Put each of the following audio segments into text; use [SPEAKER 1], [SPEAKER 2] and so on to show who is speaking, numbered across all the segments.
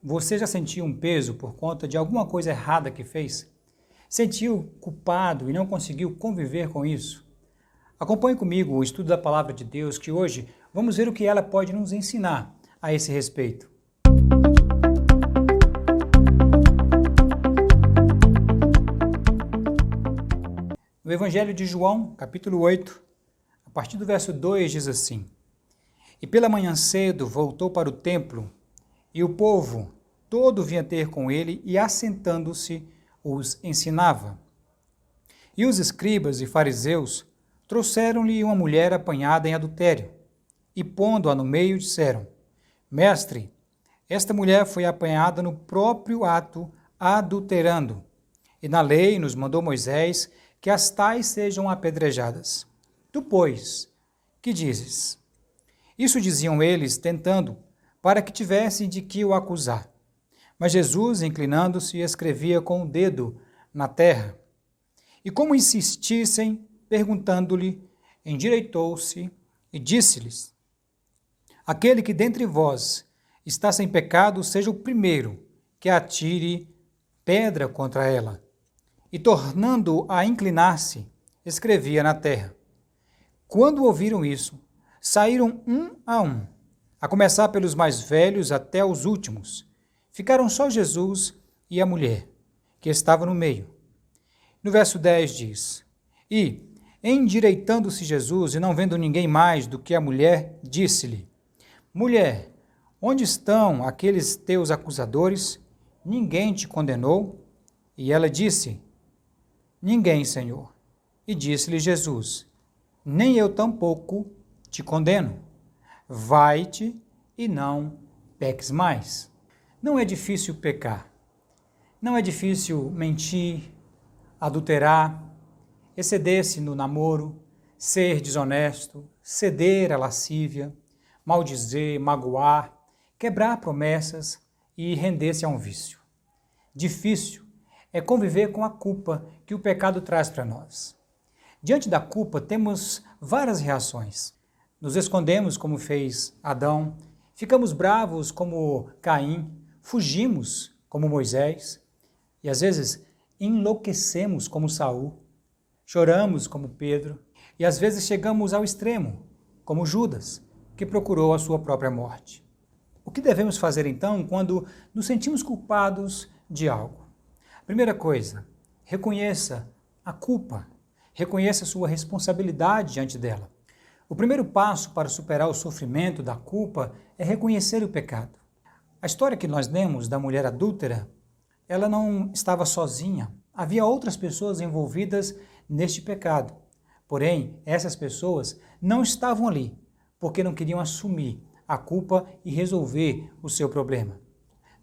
[SPEAKER 1] Você já sentiu um peso por conta de alguma coisa errada que fez? Sentiu culpado e não conseguiu conviver com isso? Acompanhe comigo o estudo da Palavra de Deus, que hoje vamos ver o que ela pode nos ensinar a esse respeito. No Evangelho de João, capítulo 8, a partir do verso 2, diz assim: E pela manhã cedo voltou para o templo, e o povo todo vinha ter com ele, e assentando-se, os ensinava. E os escribas e fariseus trouxeram-lhe uma mulher apanhada em adultério, e pondo-a no meio, disseram: Mestre, esta mulher foi apanhada no próprio ato, adulterando. E na lei nos mandou Moisés que as tais sejam apedrejadas. Tu, pois, que dizes? Isso diziam eles, tentando, para que tivessem de que o acusar. Mas Jesus, inclinando-se, escrevia com o dedo na terra. E como insistissem, perguntando-lhe, endireitou-se e disse-lhes: Aquele que dentre vós está sem pecado, seja o primeiro que atire pedra contra ela. E tornando a inclinar-se, escrevia na terra. Quando ouviram isso, saíram um, a começar pelos mais velhos até os últimos. Ficaram só Jesus e a mulher, que estava no meio. No verso 10 diz: E, endireitando-se Jesus, e não vendo ninguém mais do que a mulher, disse-lhe: Mulher, onde estão aqueles teus acusadores? Ninguém te condenou? E ela disse: Ninguém, Senhor. E disse-lhe Jesus: Nem eu tampouco te condeno. Vai-te e não peques mais. Não é difícil pecar. Não é difícil mentir, adulterar, exceder-se no namoro, ser desonesto, ceder à lascívia, maldizer, magoar, quebrar promessas e render-se a um vício. Difícil é conviver com a culpa que o pecado traz para nós. Diante da culpa, temos várias reações. Nos escondemos, como fez Adão, ficamos bravos, como Caim, fugimos, como Moisés, e às vezes enlouquecemos, como Saul, choramos, como Pedro, e às vezes chegamos ao extremo, como Judas, que procurou a sua própria morte. O que devemos fazer então quando nos sentimos culpados de algo? Primeira coisa, reconheça a culpa, reconheça a sua responsabilidade diante dela. O primeiro passo para superar o sofrimento da culpa é reconhecer o pecado. A história que nós lemos da mulher adúltera, ela não estava sozinha. Havia outras pessoas envolvidas neste pecado. Porém, essas pessoas não estavam ali porque não queriam assumir a culpa e resolver o seu problema.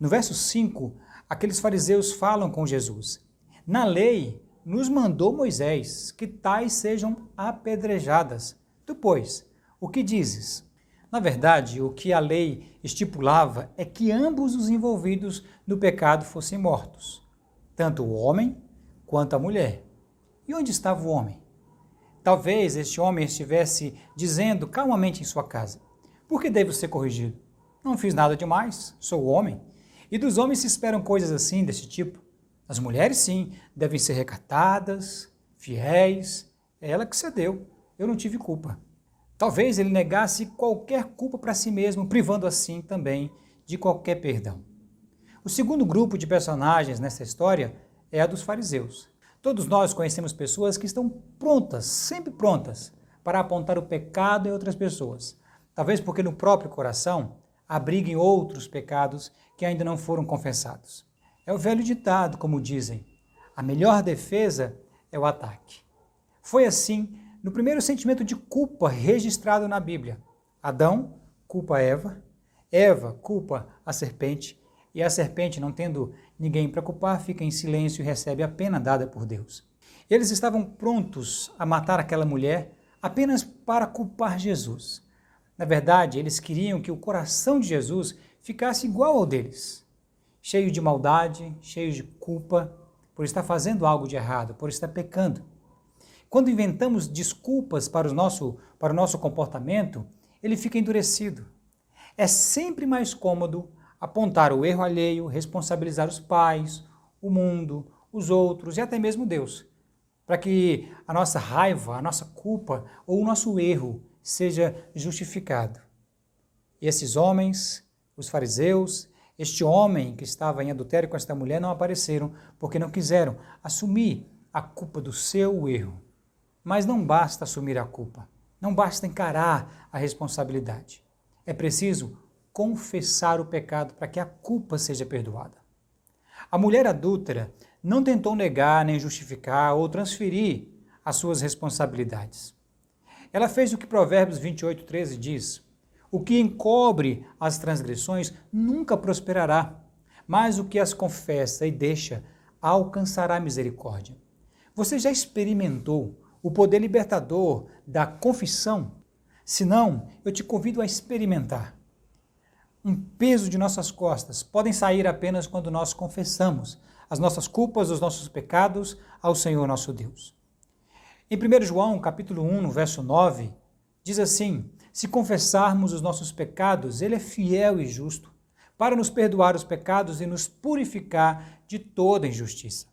[SPEAKER 1] No verso 5, aqueles fariseus falam com Jesus: Na lei nos mandou Moisés que tais sejam apedrejadas. Tu, pois, o que dizes? Na verdade, o que a lei estipulava é que ambos os envolvidos no pecado fossem mortos, tanto o homem quanto a mulher. E onde estava o homem? Talvez este homem estivesse dizendo calmamente em sua casa: Por que devo ser corrigido? Não fiz nada demais, sou homem. E dos homens se esperam coisas assim, desse tipo. As mulheres, sim, devem ser recatadas, fiéis. É ela que cedeu. Eu não tive culpa. Talvez ele negasse qualquer culpa para si mesmo, privando assim também de qualquer perdão. O segundo grupo de personagens nessa história é a dos fariseus. Todos nós conhecemos pessoas que estão prontas, sempre prontas, para apontar o pecado em outras pessoas. Talvez porque no próprio coração abriguem outros pecados que ainda não foram confessados. É o velho ditado, como dizem: a melhor defesa é o ataque. Foi assim no primeiro sentimento de culpa registrado na Bíblia. Adão culpa Eva, Eva culpa a serpente, e a serpente, não tendo ninguém para culpar, fica em silêncio e recebe a pena dada por Deus. Eles estavam prontos a matar aquela mulher apenas para culpar Jesus. Na verdade, eles queriam que o coração de Jesus ficasse igual ao deles, cheio de maldade, cheio de culpa, por estar fazendo algo de errado, por estar pecando. Quando inventamos desculpas para o nosso comportamento, ele fica endurecido. É sempre mais cômodo apontar o erro alheio, responsabilizar os pais, o mundo, os outros e até mesmo Deus, para que a nossa raiva, a nossa culpa ou o nosso erro seja justificado. E esses homens, os fariseus, este homem que estava em adultério com esta mulher não apareceram porque não quiseram assumir a culpa do seu erro. Mas não basta assumir a culpa, não basta encarar a responsabilidade. É preciso confessar o pecado para que a culpa seja perdoada. A mulher adúltera não tentou negar, nem justificar ou transferir as suas responsabilidades. Ela fez o que Provérbios 28:13 diz: o que encobre as transgressões nunca prosperará, mas o que as confessa e deixa alcançará misericórdia. Você já experimentou o poder libertador da confissão? Se não, eu te convido a experimentar. Um peso de nossas costas podem sair apenas quando nós confessamos as nossas culpas, os nossos pecados ao Senhor nosso Deus. Em 1 João, capítulo 1, no verso 9, diz assim: se confessarmos os nossos pecados, Ele é fiel e justo para nos perdoar os pecados e nos purificar de toda injustiça.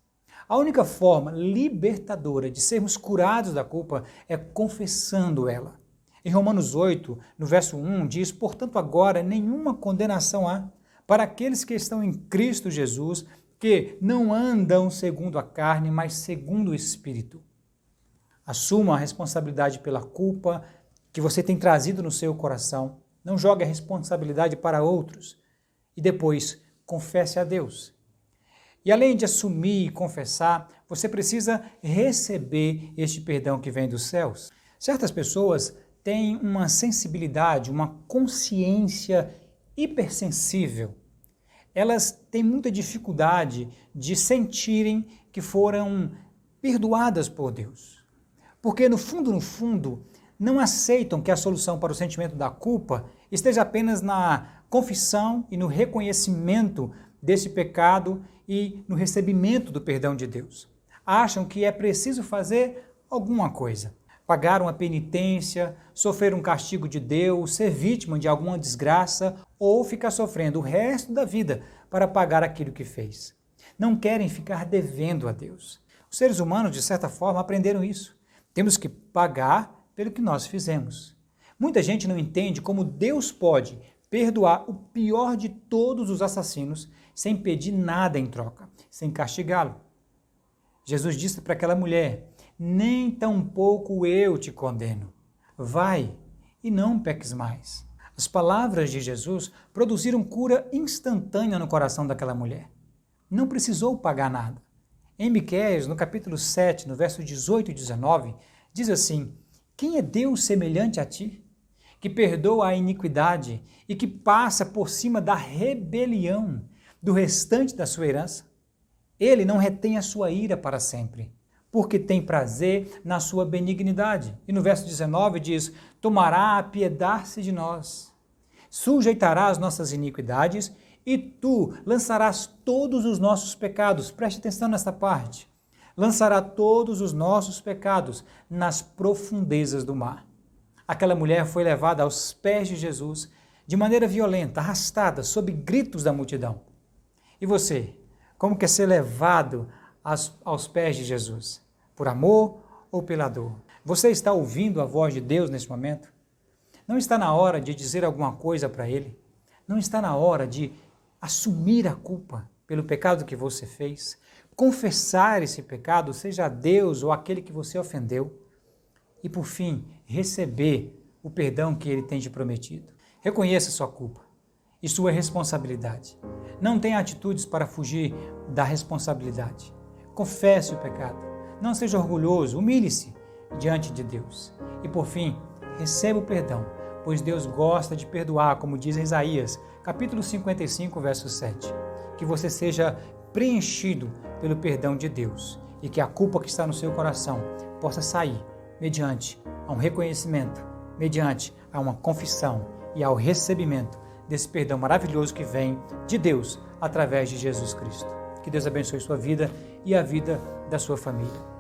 [SPEAKER 1] A única forma libertadora de sermos curados da culpa é confessando ela. Em Romanos 8, no verso 1, diz: portanto agora nenhuma condenação há para aqueles que estão em Cristo Jesus, que não andam segundo a carne, mas segundo o Espírito. Assuma a responsabilidade pela culpa que você tem trazido no seu coração. Não jogue a responsabilidade para outros. E depois, confesse a Deus. E além de assumir e confessar, você precisa receber este perdão que vem dos céus. Certas pessoas têm uma sensibilidade, uma consciência hipersensível. Elas têm muita dificuldade de sentirem que foram perdoadas por Deus. Porque no fundo, não aceitam que a solução para o sentimento da culpa esteja apenas na confissão e no reconhecimento desse pecado e no recebimento do perdão de Deus. Acham que é preciso fazer alguma coisa. Pagar uma penitência, sofrer um castigo de Deus, ser vítima de alguma desgraça ou ficar sofrendo o resto da vida para pagar aquilo que fez. Não querem ficar devendo a Deus. Os seres humanos, de certa forma, aprenderam isso. Temos que pagar pelo que nós fizemos. Muita gente não entende como Deus pode perdoar o pior de todos os assassinos sem pedir nada em troca, sem castigá-lo. Jesus disse para aquela mulher: nem tampouco eu te condeno. Vai e não peques mais. As palavras de Jesus produziram cura instantânea no coração daquela mulher. Não precisou pagar nada. Em Miqueias, no capítulo 7, no verso 18 e 19, diz assim: quem é Deus semelhante a ti, que perdoa a iniquidade e que passa por cima da rebelião do restante da sua herança? Ele não retém a sua ira para sempre, porque tem prazer na sua benignidade. E no verso 19 diz: tomará a piedade de nós, sujeitará as nossas iniquidades e tu lançarás todos os nossos pecados. Preste atenção nessa parte. Lançará todos os nossos pecados nas profundezas do mar. Aquela mulher foi levada aos pés de Jesus de maneira violenta, arrastada, sob gritos da multidão. E você, como quer ser levado aos pés de Jesus? Por amor ou pela dor? Você está ouvindo a voz de Deus nesse momento? Não está na hora de dizer alguma coisa para Ele? Não está na hora de assumir a culpa pelo pecado que você fez? Confessar esse pecado, seja a Deus ou aquele que você ofendeu? E por fim, receber o perdão que Ele tem te prometido. Reconheça sua culpa e sua responsabilidade. Não tenha atitudes para fugir da responsabilidade. Confesse o pecado. Não seja orgulhoso, humilhe-se diante de Deus. E por fim, receba o perdão, pois Deus gosta de perdoar, como diz em Isaías, capítulo 55, verso 7. Que você seja preenchido pelo perdão de Deus e que a culpa que está no seu coração possa sair mediante a um reconhecimento, mediante a uma confissão e ao recebimento desse perdão maravilhoso que vem de Deus através de Jesus Cristo. Que Deus abençoe sua vida e a vida da sua família.